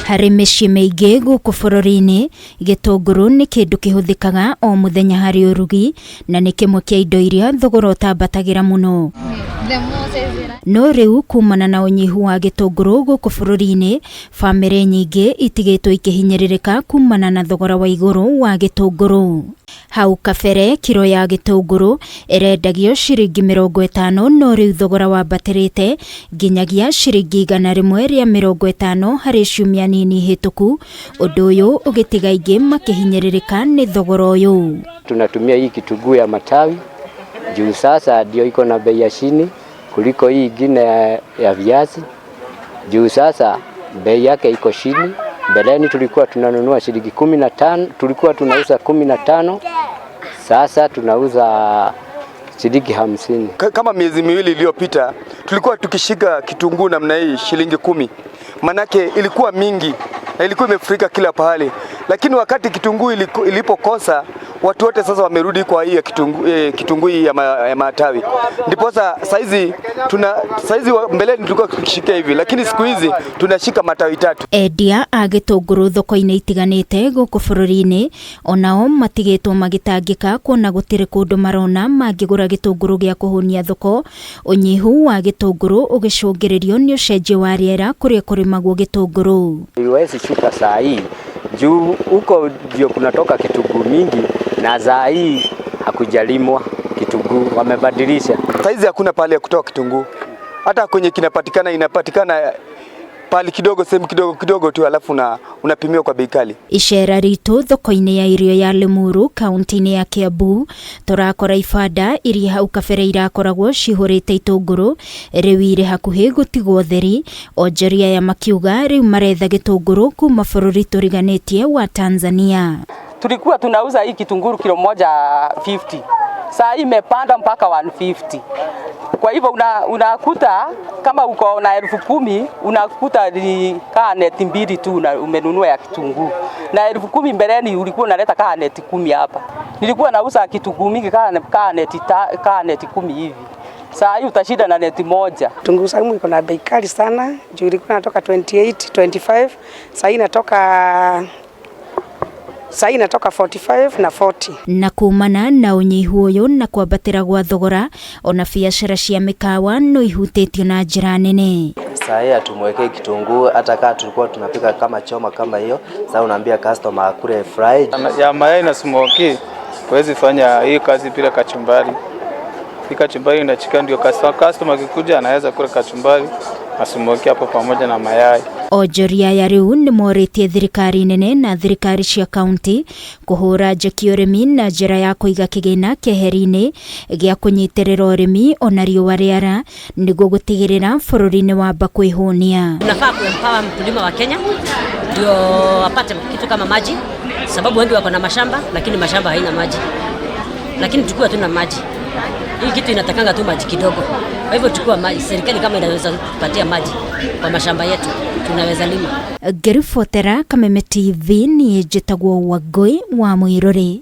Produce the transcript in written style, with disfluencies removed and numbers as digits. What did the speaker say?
Harĩ mĩciĩ mĩingĩ gũkũ bũrũri-inĩ, gĩtũngũrũ nĩ kĩndũ kĩhũthĩkaga o mũthenya harĩ ũrugi na nĩ kĩmwe kĩa indo iria thogora ũtambatagĩra mũno. No rĩu kumana na ũnyihu wa gĩtũngũrũ gũkũ bũrũri-inĩ, bamĩrĩ nyingĩ itigĩtwo ikĩhinyĩrĩrĩka kumana na thogora wa igũrũ wa gĩtũngũrũ. Hau kabere kiro ya gĩtũngũrũ ĩrendagio ciringi 50, no rĩu thogora wambatĩrĩte nginyagia ciringi 150 harĩ ciumia nini hĩtũku, ũndũ ũyũ ũgĩtiga aingĩ makĩhinyĩrĩrĩka nĩ thogora ũyũ. Tunatumia hii kitunguu ya matawi juu sasa ndio iko na bei ya chini kuliko hii ingine ya viazi. Juu sasa bei yake iko chini. Mbeleni tulikuwa tunanunua shilingi 15, tulikuwa tunauza 15, sasa tunauza shilingi 50. Kama miezi miwili iliyopita tulikuwa tukishika kitunguu namna hii shilingi 10. Manake ilikuwa mingi na ilikuwa imefurika kila pahali. Lakini wakati kitunguu ilipokosa, watu wote sasa wamerudi kwa hii kitunguu ya matawi. Ndipo saizi mbeleni tulikuwa tukishika hivi, lakini siku hizi tunashika matawi 3. Endia a gĩtũngũrũ thoko-inĩ itiganĩte gũkũ bũrũri-inĩ onao matigĩtwo magĩtangĩka kuona gũtirĩ kũndũ marona mangĩgũra gĩtũngũrũ gĩa kũhũnia thoko. Ũnyihu wa gĩtũngũrũ ũgĩcũngĩrĩrio nĩ ũcenjia wa rĩera kũrĩa kũrĩmagwo gĩtũngũrũ. Iwezi shuka saa hii juu huko ndio kunatoka kitunguu mingi na saa hii hakujalimwa kitunguu, wamebadilisha. Saizi hakuna pale ya kutoa kitunguu. Hata kwenye inapatikana pali kidogo, sehemu kidogo tu, alafu unapimiwa kwa bei kali. Icera ritũ thoko-inĩ ya irio ya Limuru, kaunti-inĩ ya Kiambu, tũrakora ibanda iria hau kabere irakoragwo cihũrĩte itũngũrũ, rĩu irĩ hakuhĩ gũtigwo theri. Onjoria ya makiuga rĩu maretha gĩtũngũrũ kuma bũrũri tũriganĩtie wa Tanzania. Tulikuwa tunauza hii kitunguru kilo moja 50. Saa hii imepanda mpaka 150. Kwa hivyo unakuta kama uko na 10,000 unakuta ni kaa neti 2 tu umenunua ya kitunguu. Na 10,000 mbeleni ulikuwa unaleta kaa neti 10 hapa. Nilikuwa nauza kitunguu mingi kaa neti 10 hivi. Saa hii utashinda na neti moja. Kitunguu saumu iko na bei kali sana. Juu ilikuwa inatoka 28, 25. Saa hii inatoka 45 na 40. Na kumana na ũnyihu ũyũ na kwambatĩra gwa thogora, ona biacara cia mĩkawa no ihutĩtio na njĩra nene. Saa hii hatumwekei kitunguu, hata kama tulikuwa tunapika kama choma kama hiyo, sasa unaambia customer akule fry. Ya mayai na smoky, huwezi fanya hii kazi bila kachumbari. Hii kachumbari inachika ndio customer akikuja anaweza kula kachumbari na smoky hapo pamoja na mayai. Onjoria ya rĩu nĩ morĩtie thirikari nene na thirikari cia kaunti kũhũra njeki ũrĩmi na njĩra ya kũiga kĩgĩna keheri-inĩ gĩa kũnyitĩrĩra ũrĩmi ona riũa rĩara nĩguo gũtigĩrĩra bũrũri nĩ wamba kwĩhũnia. Tunafaa kuempower mkulima wa Kenya ndio apate kitu kama maji, sababu wengi wako na mashamba lakini mashamba haina maji. Lakini tukiwa tuna maji, hii kitu inatakanga tu maji kidogo. Kwa hivyo chukua maji, serikali kama inaweza kupatia maji kwa mashamba yetu, tunaweza lima. Ngĩribotera Kameme TV, niĩ njĩtagwo Wangui wa Mũirũrĩ.